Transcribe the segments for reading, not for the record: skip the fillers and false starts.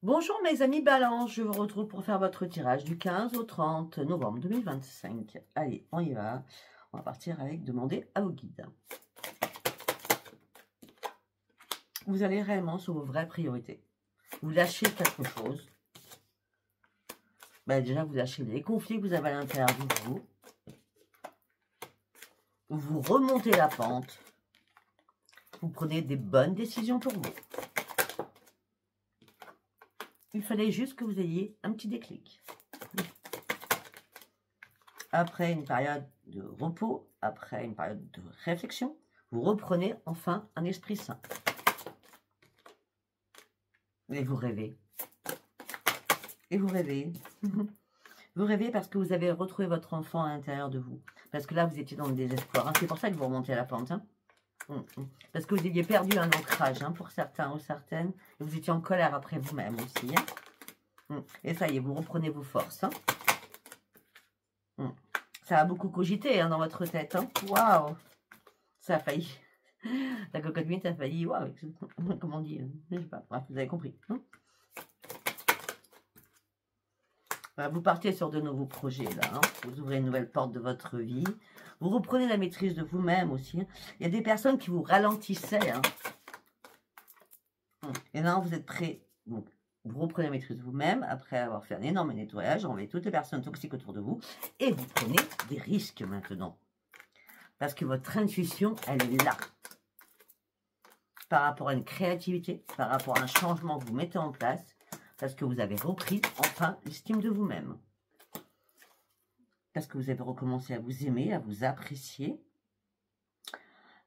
Bonjour mes amis Balance, je vous retrouve pour faire votre tirage du 15 au 30 novembre 2025. Allez, on y va. On va partir avec demander à vos guides. Vous allez réellement sur vos vraies priorités. Vous lâchez quelque chose. Déjà, vous lâchez les conflits que vous avez à l'intérieur de vous. Vous remontez la pente. Vous prenez des bonnes décisions pour vous. Il fallait juste que vous ayez un petit déclic. Après une période de repos, après une période de réflexion, vous reprenez enfin un esprit sain. Et vous rêvez. Et vous rêvez. Vous rêvez parce que vous avez retrouvé votre enfant à l'intérieur de vous. Parce que là, vous étiez dans le désespoir. Hein. C'est pour ça que vous remontez à la pente. Hein. Parce que vous aviez perdu un ancrage pour certains ou certaines. Et vous étiez en colère après vous-même aussi. Hein. Et ça y est, vous reprenez vos forces. Hein. Ça a beaucoup cogité dans votre tête. Waouh! Ça a failli. La cocotte minute a failli. Waouh! Comment on dit? Je sais pas. Bref, vous avez compris. Vous partez sur de nouveaux projets là. Vous ouvrez une nouvelle porte de votre vie. Vous reprenez la maîtrise de vous-même aussi. Il y a des personnes qui vous ralentissaient. Et là, vous êtes prêts. Donc, vous reprenez la maîtrise de vous-même après avoir fait un énorme nettoyage, enlevé toutes les personnes toxiques autour de vous. Et vous prenez des risques maintenant. Parce que votre intuition, elle est là. Par rapport à une créativité, par rapport à un changement que vous mettez en place. Parce que vous avez repris enfin l'estime de vous-même. Parce que vous avez recommencé à vous aimer, à vous apprécier.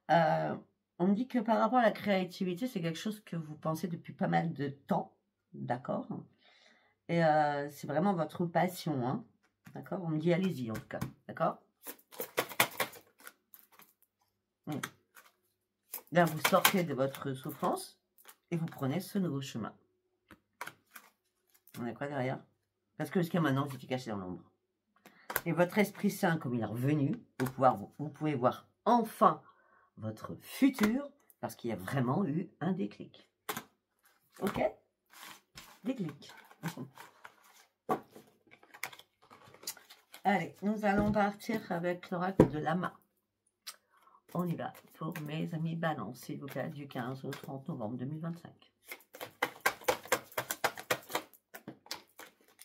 On me dit que par rapport à la créativité, c'est quelque chose que vous pensez depuis pas mal de temps. D'accord? Et c'est vraiment votre passion. D'accord? On me dit allez-y en tout cas. D'accord? Là, vous sortez de votre souffrance et vous prenez ce nouveau chemin. On a quoi derrière? Parce que jusqu'à maintenant, vous étiez caché dans l'ombre. Et votre esprit saint, comme il est revenu, vous pouvez voir enfin votre futur, parce qu'il y a vraiment eu un déclic. Ok? Déclic. Allez, nous allons partir avec l'oracle de Lama. On y va pour mes amis Balance, s'il vous plaît, du 15 au 30 novembre 2025.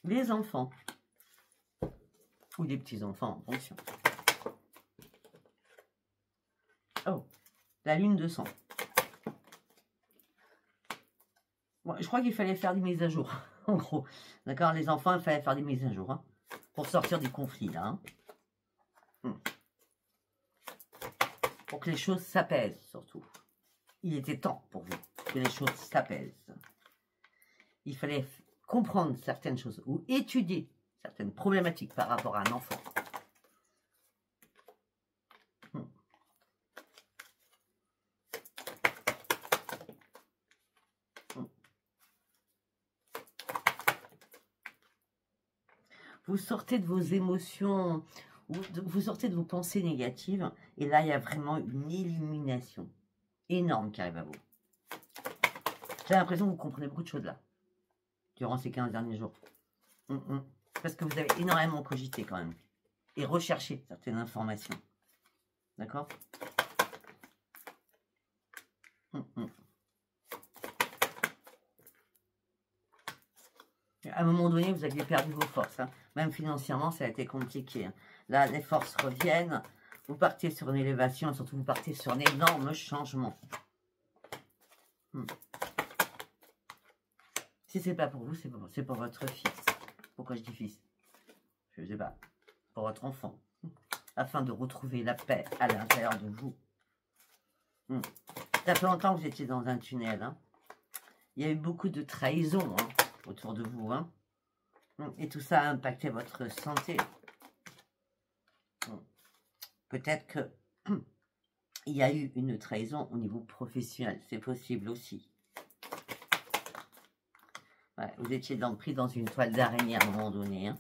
Les enfants. Ou des petits-enfants, attention. Oh, la lune de sang. Bon, je crois qu'il fallait faire des mises à jour, en gros. D'accord, les enfants, il fallait faire des mises à jour, pour sortir du conflit, là. Pour que les choses s'apaisent, surtout. Il était temps pour vous que les choses s'apaisent. Il fallait comprendre certaines choses ou étudier certaines problématiques par rapport à un enfant. Vous sortez de vos émotions, vous sortez de vos pensées négatives, et là, il y a vraiment une illumination énorme qui arrive à vous. J'ai l'impression que vous comprenez beaucoup de choses là, durant ces 15 derniers jours. Parce que vous avez énormément cogité quand même, et recherché certaines informations. D'accord? À un moment donné, vous aviez perdu vos forces. Même financièrement, ça a été compliqué. Là, les forces reviennent. Vous partez sur une élévation, et surtout vous partez sur un énorme changement. Si c'est pas pour vous, c'est pour votre fils. Pourquoi je dis fils? Je ne sais pas. Pour votre enfant. Afin de retrouver la paix à l'intérieur de vous. Ça fait longtemps que vous étiez dans un tunnel. Il y a eu beaucoup de trahison autour de vous. Et tout ça a impacté votre santé. Peut-être que il y a eu une trahison au niveau professionnel. C'est possible aussi. Ouais, vous étiez pris dans une toile d'araignée à un moment donné.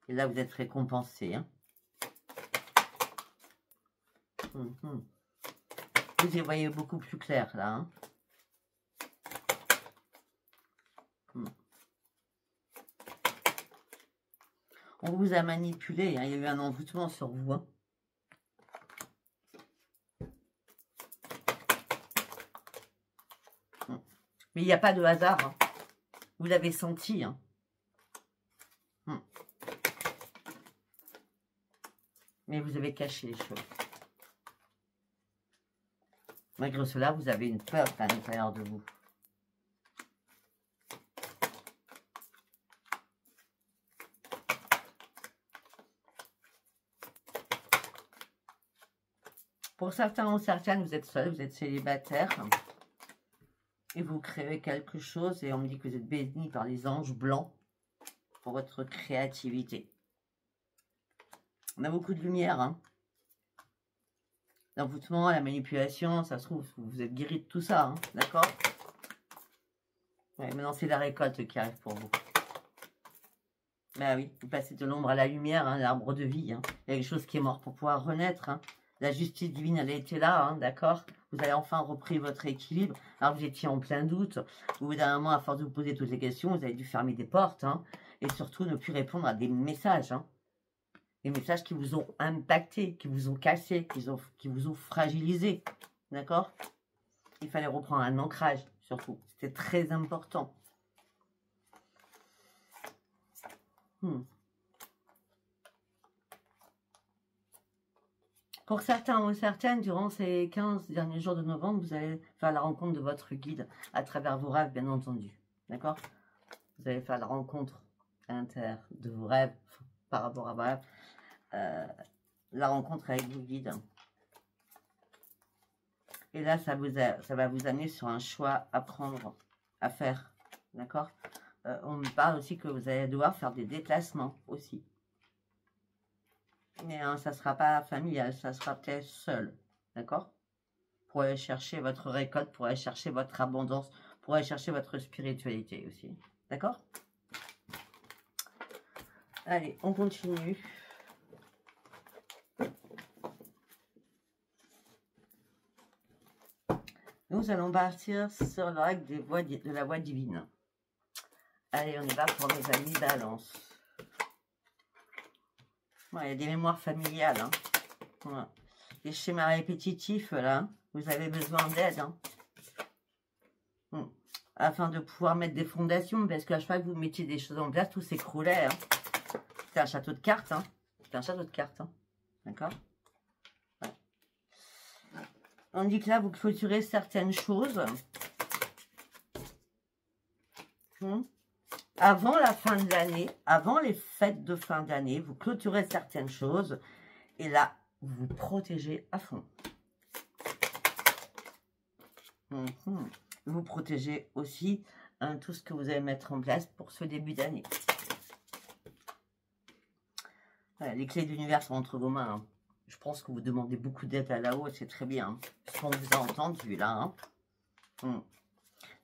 Et là, vous êtes récompensé. Vous y voyez beaucoup plus clair, là. On vous a manipulé, hein. Il y a eu un envoûtement sur vous. Hein. Mais il n'y a pas de hasard. Hein. Vous l'avez senti. Hein. Mais vous avez caché les choses. Malgré cela, vous avez une peur à l'intérieur de vous. Pour certains ou certaines, vous êtes seul, vous êtes célibataire. Et vous créez quelque chose et on me dit que vous êtes béni par les anges blancs pour votre créativité. On a beaucoup de lumière. Hein. L'envoûtement, la manipulation, ça se trouve, vous êtes guéri de tout ça. Hein, d'accord? Ouais, maintenant, c'est la récolte qui arrive pour vous. Ben oui, vous passez de l'ombre à la lumière, hein, l'arbre de vie. Hein. Il y a quelque chose qui est mort pour pouvoir renaître. Hein. La justice divine, elle a été là, hein, d'accord? Vous avez enfin repris votre équilibre. Alors, vous étiez en plein doute. Au bout d'un moment, à force de vous poser toutes les questions, vous avez dû fermer des portes. Hein, et surtout, ne plus répondre à des messages. Hein. Des messages qui vous ont impacté, qui vous ont cassé, qui vous ont fragilisé. D'accord? Il fallait reprendre un ancrage, surtout. C'était très important. Pour certains ou certaines, durant ces 15 derniers jours de novembre, vous allez faire la rencontre de votre guide à travers vos rêves, bien entendu. D'accord? Vous allez faire la rencontre à l'intérieur de vos rêves, par rapport à vos rêves, la rencontre avec vos guides. Et là, ça va vous amener sur un choix à prendre, à faire. D'accord? On me parle aussi que vous allez devoir faire des déplacements aussi. Mais ça ne sera pas familial, ça sera peut-être seul. D'accord? Pour aller chercher votre récolte, pour aller chercher votre abondance, pour aller chercher votre spiritualité aussi. D'accord? Allez, on continue. Nous allons partir sur le règle de la voie divine. Allez, on y va pour mes amis Balance. Ouais, il y a des mémoires familiales. Hein. Ouais. Les schémas répétitifs, là, vous avez besoin d'aide. Hein. Afin de pouvoir mettre des fondations, parce qu'à chaque fois que vous mettiez des choses en place, tout s'écroulait. Hein. C'est un château de cartes. Hein. C'est un château de cartes. Hein. D'accord? Ouais. On dit que là, vous clôturez certaines choses. Avant la fin de l'année, avant les fêtes de fin d'année, vous clôturez certaines choses. Et là, vous vous protégez à fond. Vous protégez aussi tout ce que vous allez mettre en place pour ce début d'année. Voilà, les clés de l'univers sont entre vos mains. Hein. Je pense que vous demandez beaucoup d'aide à là-haut, c'est très bien. Hein. On vous a entendu là. Hein.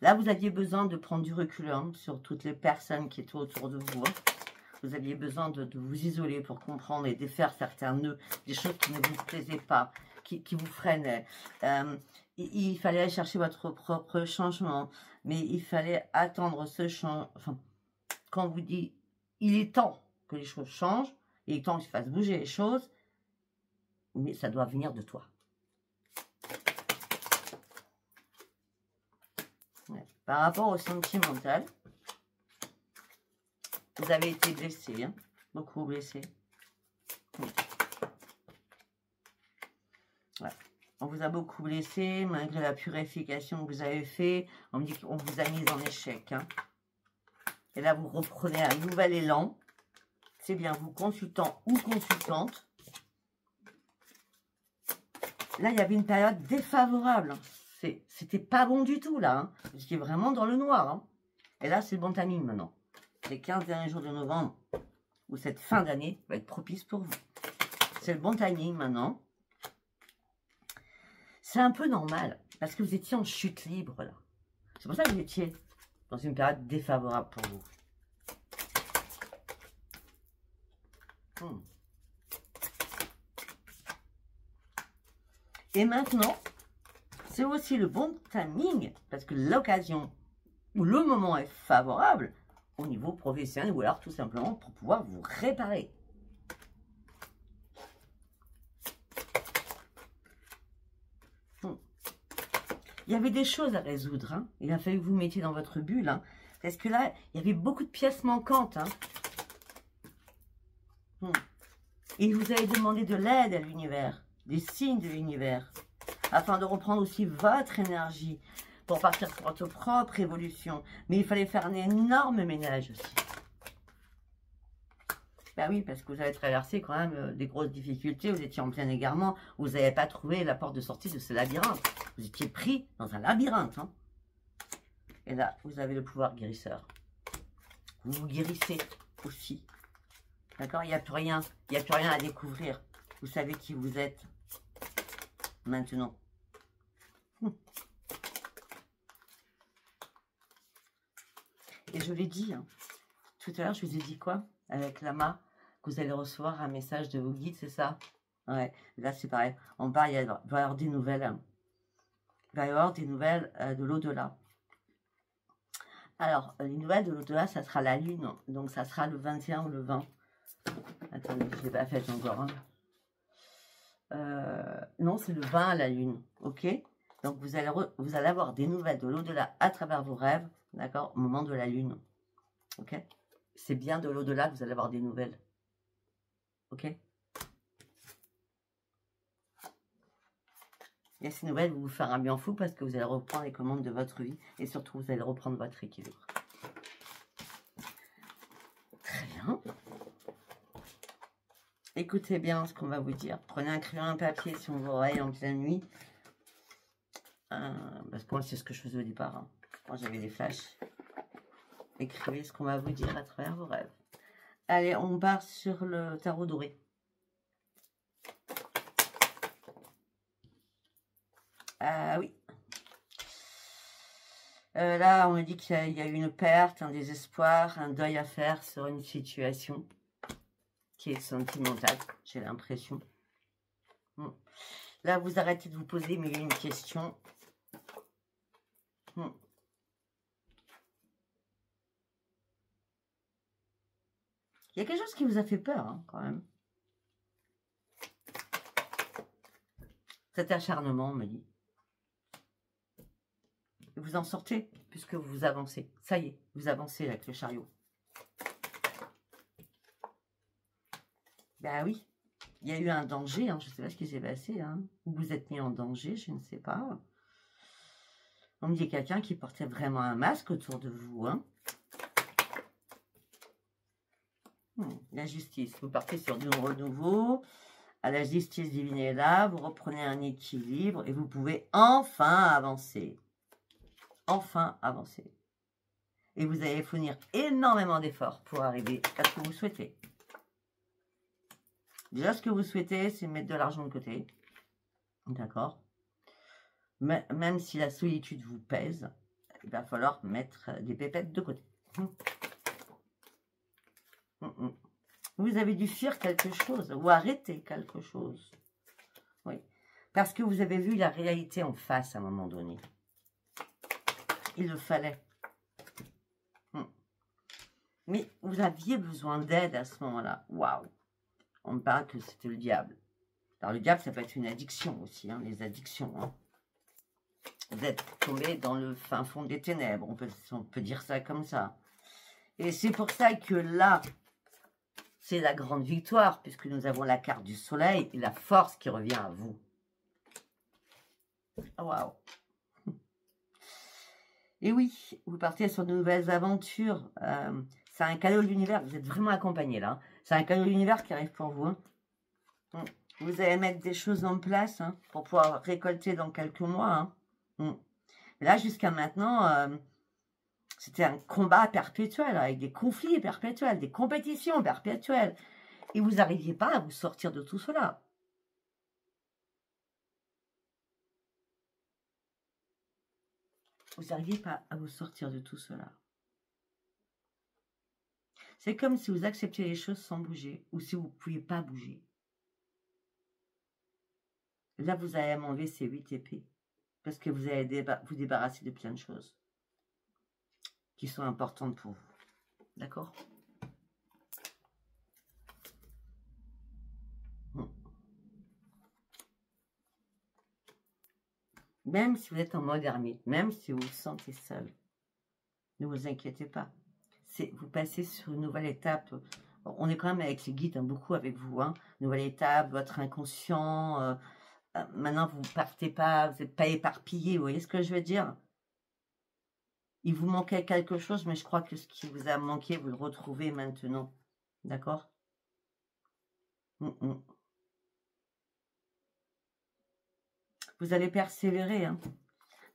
Là, vous aviez besoin de prendre du recul hein, sur toutes les personnes qui étaient autour de vous. Hein. Vous aviez besoin de vous isoler pour comprendre et défaire certains nœuds, des choses qui ne vous plaisaient pas, qui vous freinaient. Il fallait aller chercher votre propre changement, mais il fallait attendre ce changement. Enfin, quand on vous dit, il est temps que les choses changent, il est temps que tu fasses bouger les choses, mais ça doit venir de toi. Ouais. Par rapport au sentimental, vous avez été blessé, hein, beaucoup blessé. Ouais. On vous a beaucoup blessé, malgré la purification que vous avez fait. On me dit qu'on vous a mis en échec. Hein. Et là, vous reprenez un nouvel élan. C'est bien, vous consultant ou consultante. Là, il y avait une période défavorable. C'était pas bon du tout, là. Hein. Vous étiez vraiment dans le noir. Hein. Et là, c'est le bon timing, maintenant. Les 15 derniers jours de novembre, ou cette fin d'année, va être propice pour vous. C'est le bon timing, maintenant. C'est un peu normal, parce que vous étiez en chute libre, là. C'est pour ça que vous étiez dans une période défavorable pour vous. Et maintenant, c'est aussi le bon timing, parce que l'occasion ou le moment est favorable au niveau professionnel ou alors tout simplement pour pouvoir vous réparer. Il y avait des choses à résoudre. Hein. Il a fallu que vous mettiez dans votre bulle. Hein. Parce que là, il y avait beaucoup de pièces manquantes. Hein. Et vous avez demandé de l'aide à l'univers, des signes de l'univers, afin de reprendre aussi votre énergie pour partir sur votre propre évolution. Mais il fallait faire un énorme ménage aussi. Ben oui, parce que vous avez traversé quand même des grosses difficultés, vous étiez en plein égarement, vous n'avez pas trouvé la porte de sortie de ce labyrinthe. Vous étiez pris dans un labyrinthe. Hein. Et là, vous avez le pouvoir guérisseur. Vous vous guérissez aussi. D'accord? Il n'y a plus rien. Il n'y a plus rien à découvrir. Vous savez qui vous êtes maintenant. Et je l'ai dit, hein, tout à l'heure, je vous ai dit quoi? Avec Lama, que vous allez recevoir un message de vos guides, c'est ça? Ouais, là c'est pareil. On parle, il va y avoir des nouvelles. Hein. Il va y avoir des nouvelles de l'au-delà. Alors, les nouvelles de l'au-delà, ça sera la lune. Donc, ça sera le 21 ou le 20. Attendez, je ne l'ai pas fait encore. Hein. Non, c'est le 20 à la lune. Ok? Donc, vous allez avoir des nouvelles de l'au-delà à travers vos rêves. D'accord? Au moment de la lune. Ok? C'est bien de l'au-delà que vous allez avoir des nouvelles. Ok? Et ces nouvelles vont vous faire un bien fou parce que vous allez reprendre les commandes de votre vie. Et surtout, vous allez reprendre votre équilibre. Très bien. Écoutez bien ce qu'on va vous dire. Prenez un crayon et un papier sur vos oreilles en pleine nuit. Parce que moi, c'est ce que je faisais au départ. Hein. Quand j'avais des flashs. Écrivez ce qu'on va vous dire à travers vos rêves. Allez, on part sur le tarot doré. Ah oui. Là, on me dit qu'il y a eu une perte, un désespoir, un deuil à faire sur une situation qui est sentimentale, j'ai l'impression. Là, vous arrêtez de vous poser mille et une questions. Il y a quelque chose qui vous a fait peur, hein, quand même. Cet acharnement, on me dit. Vous en sortez, puisque vous avancez. Ça y est, vous avancez avec le chariot. Ben oui, il y a eu un danger, hein, je ne sais pas ce qui s'est passé. Hein. Vous êtes mis en danger, je ne sais pas. On me dit quelqu'un qui portait vraiment un masque autour de vous. Hein. La justice, vous partez sur du renouveau. À la justice divine est là, vous reprenez un équilibre et vous pouvez enfin avancer. Enfin avancer. Et vous allez fournir énormément d'efforts pour arriver à ce que vous souhaitez. Déjà, ce que vous souhaitez, c'est mettre de l'argent de côté. D'accord? Même si la solitude vous pèse, il va falloir mettre des pépettes de côté. Vous avez dû fuir quelque chose ou arrêter quelque chose. Oui. Parce que vous avez vu la réalité en face à un moment donné. Il le fallait. Mais vous aviez besoin d'aide à ce moment-là. Waouh! On me parle que c'était le diable. Alors le diable, ça peut être une addiction aussi, hein, les addictions. Hein. Vous êtes tombé dans le fin fond des ténèbres, on peut dire ça comme ça. Et c'est pour ça que là, c'est la grande victoire, puisque nous avons la carte du soleil et la force qui revient à vous. Waouh! Et oui, vous partez sur de nouvelles aventures. C'est un cadeau de l'univers. Vous êtes vraiment accompagné là. Hein. C'est un cadeau de l'univers qui arrive pour vous. Hein. Vous allez mettre des choses en place hein, pour pouvoir récolter dans quelques mois. Hein. Mais là, jusqu'à maintenant, c'était un combat perpétuel avec des conflits perpétuels, des compétitions perpétuelles. Et vous n'arriviez pas à vous sortir de tout cela. Vous n'arriviez pas à vous sortir de tout cela. C'est comme si vous acceptiez les choses sans bouger, ou si vous ne pouviez pas bouger. Là, vous allez m'enlever ces 8 épées, parce que vous allez vous débarrasser de plein de choses qui sont importantes pour vous. D'accord? Même si vous êtes en mode ermite, même si vous vous sentez seul, ne vous inquiétez pas. Vous passez sur une nouvelle étape. On est quand même avec les guides, hein, beaucoup avec vous. Hein. Nouvelle étape, votre inconscient. Maintenant, vous ne partez pas, vous n'êtes pas éparpillé. Vous voyez ce que je veux dire? Il vous manquait quelque chose, mais je crois que ce qui vous a manqué, vous le retrouvez maintenant. D'accord? Vous allez persévérer. Hein.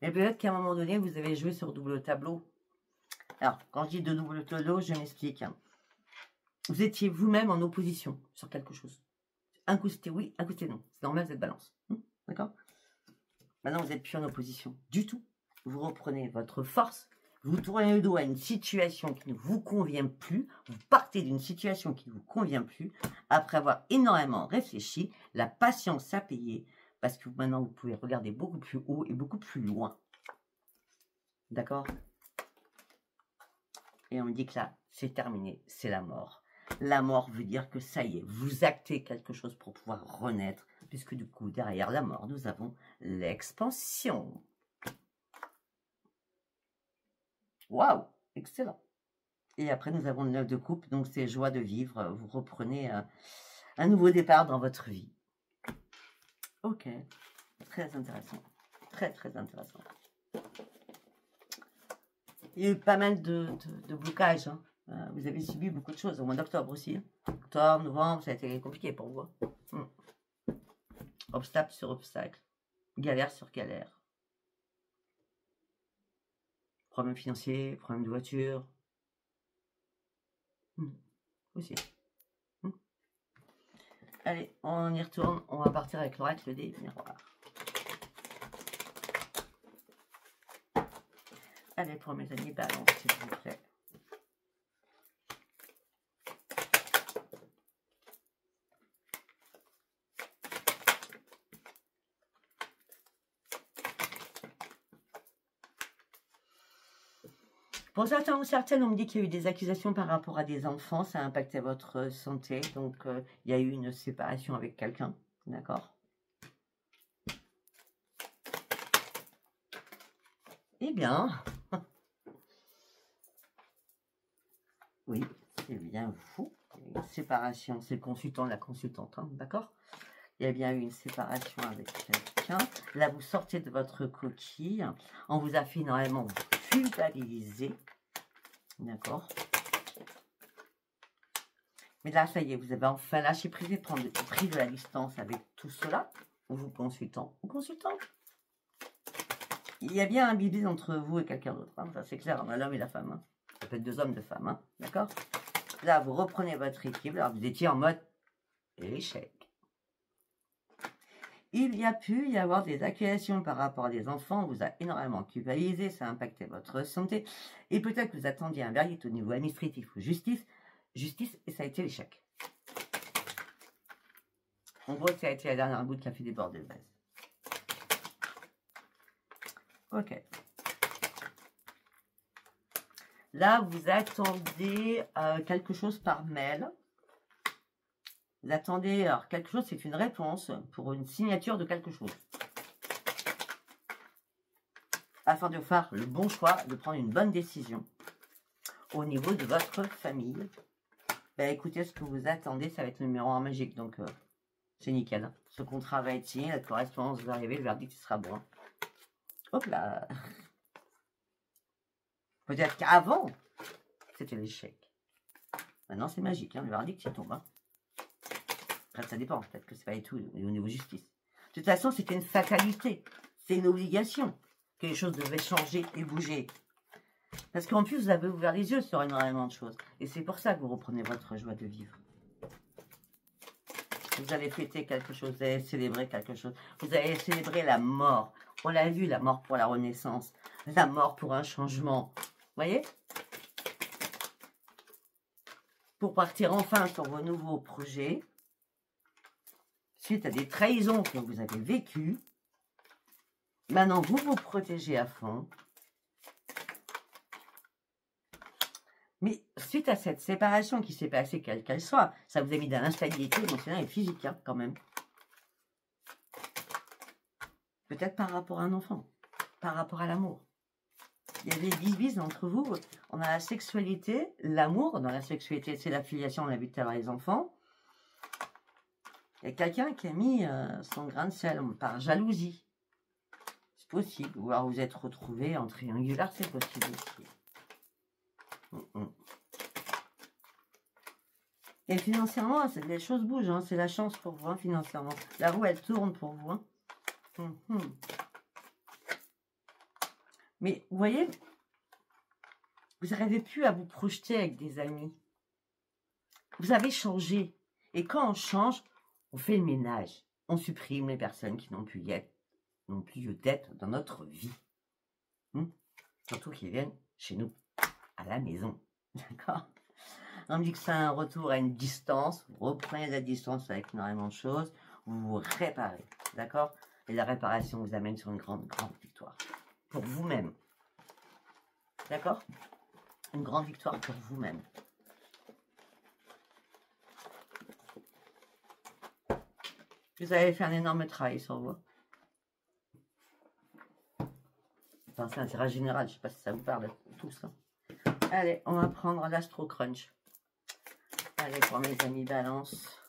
Mais peut-être qu'à un moment donné, vous avez joué sur double tableau. Alors, quand je dis de double tableau, je m'explique. Hein. Vous étiez vous-même en opposition sur quelque chose. Un coup c'était oui, un coup c'était non. C'est normal, vous êtes balance. D'accord? Maintenant, vous n'êtes plus en opposition du tout. Vous reprenez votre force. Vous tournez le dos à une situation qui ne vous convient plus. Vous partez d'une situation qui ne vous convient plus. Après avoir énormément réfléchi, la patience à payer. Parce que maintenant, vous pouvez regarder beaucoup plus haut et beaucoup plus loin. D'accord? Et on me dit que là, c'est terminé. C'est la mort. La mort veut dire que ça y est, vous actez quelque chose pour pouvoir renaître. Puisque du coup, derrière la mort, nous avons l'expansion. Waouh, excellent. Et après, nous avons le 9 de coupe, donc c'est joie de vivre. Vous reprenez un nouveau départ dans votre vie. Ok, très intéressant. Très, très intéressant. Il y a eu pas mal de blocages. Hein. Vous avez subi beaucoup de choses au mois d'octobre aussi. Octobre, novembre, ça a été compliqué pour vous. Obstacle sur obstacle. Galère sur galère. Problème financier, problème de voiture. Aussi. Allez, on y retourne. On va partir avec l'oracle des miroirs. Allez, pour mes amis, balance, s'il vous plaît. Pour certains ou certaines, on me dit qu'il y a eu des accusations par rapport à des enfants. Ça a impacté votre santé. Donc, il y a eu une séparation avec quelqu'un. D'accord? Eh bien, oui, c'est bien vous. Une séparation, c'est le consultant, la consultante. Hein, d'accord? Il y a bien eu une séparation avec quelqu'un. Là, vous sortez de votre coquille. On vous a fait énormément culpabiliser. D'accord? Mais là, ça y est, vous avez enfin lâché prise et pris de la distance avec tout cela. Vous consultant ou consultante. Il y a bien un bidis entre vous et quelqu'un d'autre. Hein, ça, c'est clair. On a l'homme et la femme. Hein. Ça peut être deux hommes, deux femmes. Hein, d'accord? Là, vous reprenez votre équipe. Alors, vous étiez en mode échec. Il y a pu y avoir des accusations par rapport à des enfants. On vous a énormément culpabilisé. Ça a impacté votre santé. Et peut-être que vous attendiez un verdict au niveau administratif ou justice, et ça a été l'échec. En gros, ça a été la dernière goutte qui a fait déborder le vase. Ok. Là, vous attendez quelque chose par mail. Vous attendez, alors quelque chose, c'est une réponse pour une signature de quelque chose. Afin de faire le bon choix, de prendre une bonne décision au niveau de votre famille. Ben, écoutez, ce que vous attendez, ça va être le numéro 1 magique, donc c'est nickel. Hein. Ce contrat va être signé, la correspondance va arriver, le verdict sera bon. Hop là. Peut-être qu'avant, c'était l'échec. Maintenant, c'est magique, hein, le verdict, il tombe. Hein. Après, ça dépend, peut-être que c'est pas du tout au niveau justice. De toute façon, c'était une fatalité. C'est une obligation que les choses devaient changer et bouger. Parce qu'en plus, vous avez ouvert les yeux sur énormément de choses. Et c'est pour ça que vous reprenez votre joie de vivre. Vous allez fêter quelque chose, vous allez célébrer quelque chose. Vous allez célébrer la mort. On l'a vu, la mort pour la renaissance. La mort pour un changement. Vous voyez? Pour partir enfin sur vos nouveaux projets. Suite à des trahisons que vous avez vécues. Maintenant, vous vous protégez à fond. Mais suite à cette séparation qui s'est passée, quelle qu'elle soit, ça vous a mis dans l'instabilité émotionnelle et physique, hein, quand même. Peut-être par rapport à un enfant, par rapport à l'amour. Il y a des divises entre vous. On a la sexualité, l'amour. Dans la sexualité, c'est la filiation, on a vu tout à l'heure les enfants. Il y a quelqu'un qui a mis son grain de sel par jalousie. C'est possible. Ou alors vous êtes retrouvés en triangulaire, c'est possible aussi. Et financièrement, les choses bougent. Hein, c'est la chance pour vous, hein, financièrement. La roue, elle tourne pour vous. Hein. Mais vous voyez, vous n'arrivez plus à vous projeter avec des amis. Vous avez changé. Et quand on change, on fait le ménage. On supprime les personnes qui n'ont plus lieu d'être dans notre vie. Surtout qui viennent chez nous, à la maison. D'accord? On me dit que c'est un retour à une distance. Vous reprenez la distance avec énormément de choses. Vous vous réparez. D'accord? Et la réparation vous amène sur une grande victoire. Pour vous-même. D'accord? Une grande victoire pour vous-même. Vous avez fait un énorme travail sur vous. Enfin, c'est un tirage général. Je ne sais pas si ça vous parle tous. Hein. Allez, on va prendre l'Astro Crunch. Allez, pour mes amis Balance.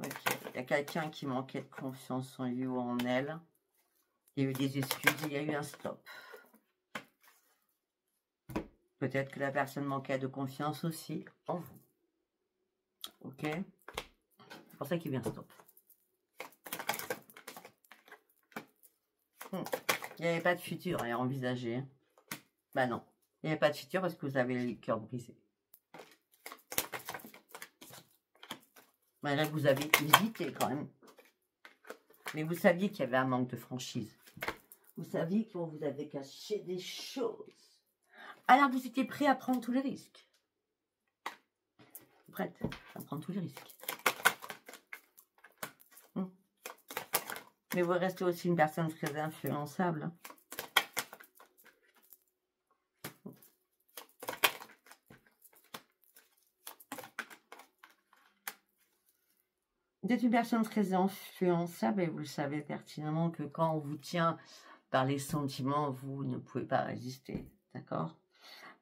Ok. Il y a quelqu'un qui manquait de confiance en lui ou en elle. Il y a eu des excuses, il y a eu un stop. Peut-être que la personne manquait de confiance aussi en vous. Ok? C'est pour ça qu'il y a eu un stop. Il n'y avait pas de futur à envisager. Bah non. Il n'y avait pas de futur parce que vous avez le cœur brisé. Malgré que vous avez hésité quand même. Mais vous saviez qu'il y avait un manque de franchise. Vous saviez qu'on vous avait caché des choses. Alors vous étiez prêt à prendre tous les risques. Prête à prendre tous les risques. Mais vous restez aussi une personne très influençable. Vous êtes une personne très influençable et vous le savez pertinemment que quand on vous tient par les sentiments, vous ne pouvez pas résister. D'accord?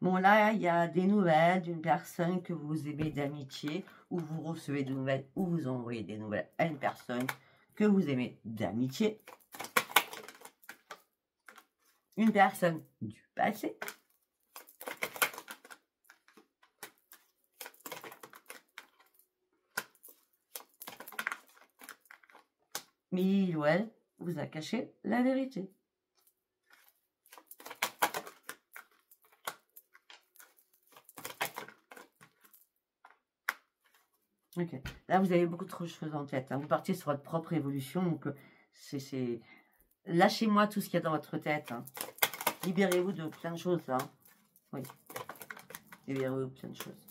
Bon, là, il y a des nouvelles d'une personne que vous aimez d'amitié, ou vous recevez des nouvelles, ou vous envoyez des nouvelles à une personne que vous aimez d'amitié. Une personne du passé. Mais il ou elle vous a caché la vérité. Ok. Là, vous avez beaucoup trop de choses en tête. Hein. Vous partez sur votre propre évolution. Donc, c'est... Lâchez-moi tout ce qu'il y a dans votre tête. Hein. Libérez-vous de plein de choses, là. Oui. Libérez-vous de plein de choses.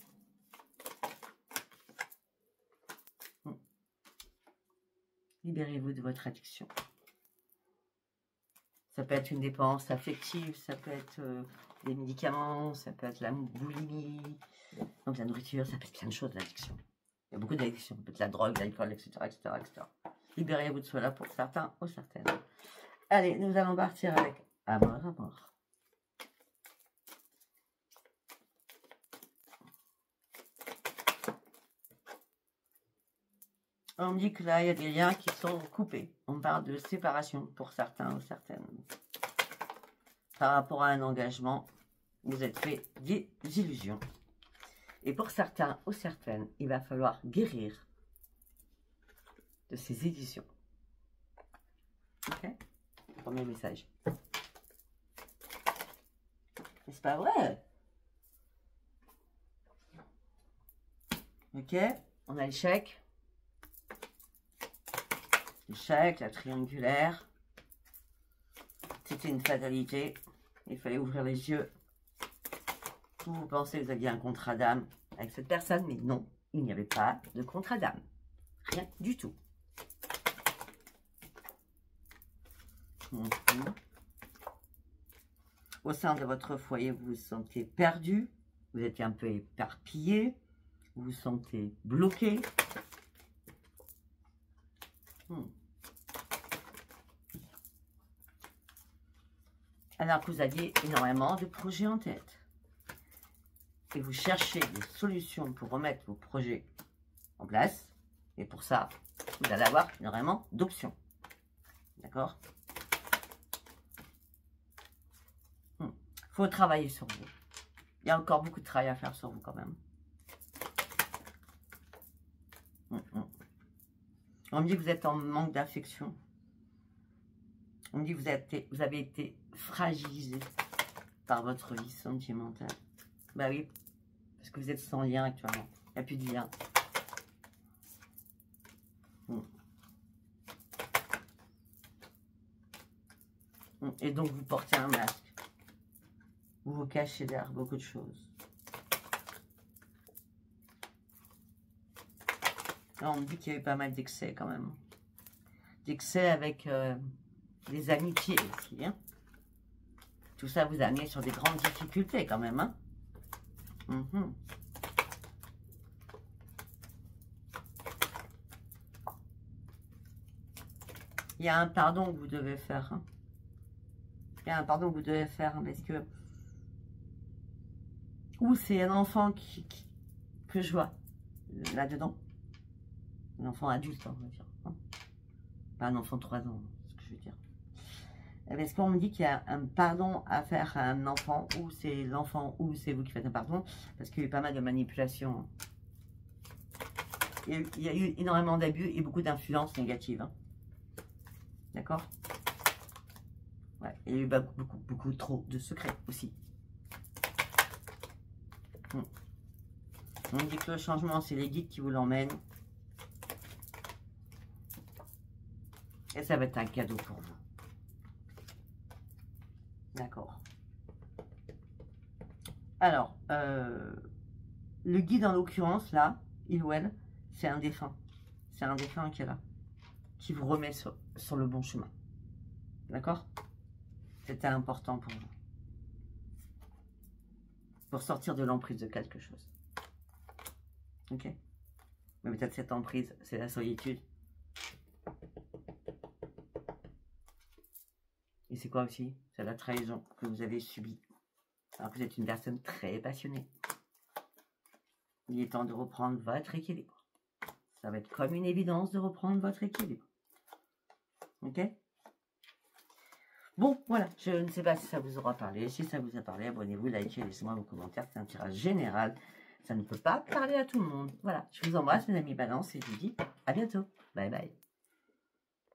Libérez-vous de votre addiction. Ça peut être une dépense affective, ça peut être des médicaments, ça peut être la boulimie, donc la nourriture, ça peut être plein de choses, l'addiction. Il y a beaucoup d'addictions, ça peut être la drogue, l'alcool, etc., etc., etc. Libérez-vous de cela pour certains ou certaines. Allez, nous allons partir avec Amour, Amour. On me dit que là, il y a des liens qui sont coupés. On parle de séparation pour certains ou certaines. Par rapport à un engagement, vous êtes fait des illusions. Et pour certains ou certaines, il va falloir guérir de ces illusions. Ok? Premier message. C'est pas vrai? Ok? On a l'échec. L'échec, la triangulaire. C'était une fatalité. Il fallait ouvrir les yeux. Vous pensez que vous aviez un contrat d'âme avec cette personne, mais non, il n'y avait pas de contrat d'âme. Rien du tout. Au sein de votre foyer, vous vous sentez perdu, vous êtes un peu éparpillé, vous vous sentez bloqué. Alors que vous aviez énormément de projets en tête. Et vous cherchez des solutions pour remettre vos projets en place. Et pour ça, vous allez avoir énormément d'options. D'accord? Faut travailler sur vous. Il y a encore beaucoup de travail à faire sur vous quand même. On me dit que vous êtes en manque d'affection. On me dit que vous avez été fragilisé par votre vie sentimentale. Bah oui, parce que vous êtes sans lien actuellement. Il n'y a plus de lien. Et donc vous portez un masque. Vous vous cachez derrière beaucoup de choses. Là, on me dit qu'il y a eu pas mal d'excès quand même. D'excès avec les amitiés aussi. Hein. Tout ça vous a amené sur des grandes difficultés quand même. Hein. Il y a un pardon que vous devez faire. Hein. Il y a un pardon que vous devez faire parce que... Ou c'est un enfant que je vois là-dedans. Un enfant adulte, on va dire. Hein. Pas un enfant de 3 ans, c'est ce que je veux dire. Parce qu'on me dit qu'il y a un pardon à faire à un enfant, ou c'est l'enfant, ou c'est vous qui faites un pardon, parce qu'il y a eu pas mal de manipulations. Il y a eu énormément d'abus et beaucoup d'influences négatives. Hein. D'accord? Ouais, il y a eu beaucoup trop de secrets aussi. On dit que le changement, c'est les guides qui vous l'emmènent. Et ça va être un cadeau pour vous. D'accord. Alors, le guide en l'occurrence, là, il ou elle, c'est un défunt. C'est un défunt qui est là. Qui vous remet sur le bon chemin. D'accord? C'était important pour vous. Pour sortir de l'emprise de quelque chose. Ok? Mais peut-être cette emprise, c'est la solitude. Et c'est quoi aussi? C'est la trahison que vous avez subie. Alors que vous êtes une personne très passionnée. Il est temps de reprendre votre équilibre. Ça va être comme une évidence de reprendre votre équilibre. Ok? Bon, voilà. Je ne sais pas si ça vous aura parlé. Si ça vous a parlé, abonnez-vous, likez, laissez-moi vos commentaires. C'est un tirage général. Ça ne peut pas parler à tout le monde. Voilà. Je vous embrasse, mes amis balance, et je vous dis à bientôt. Bye bye.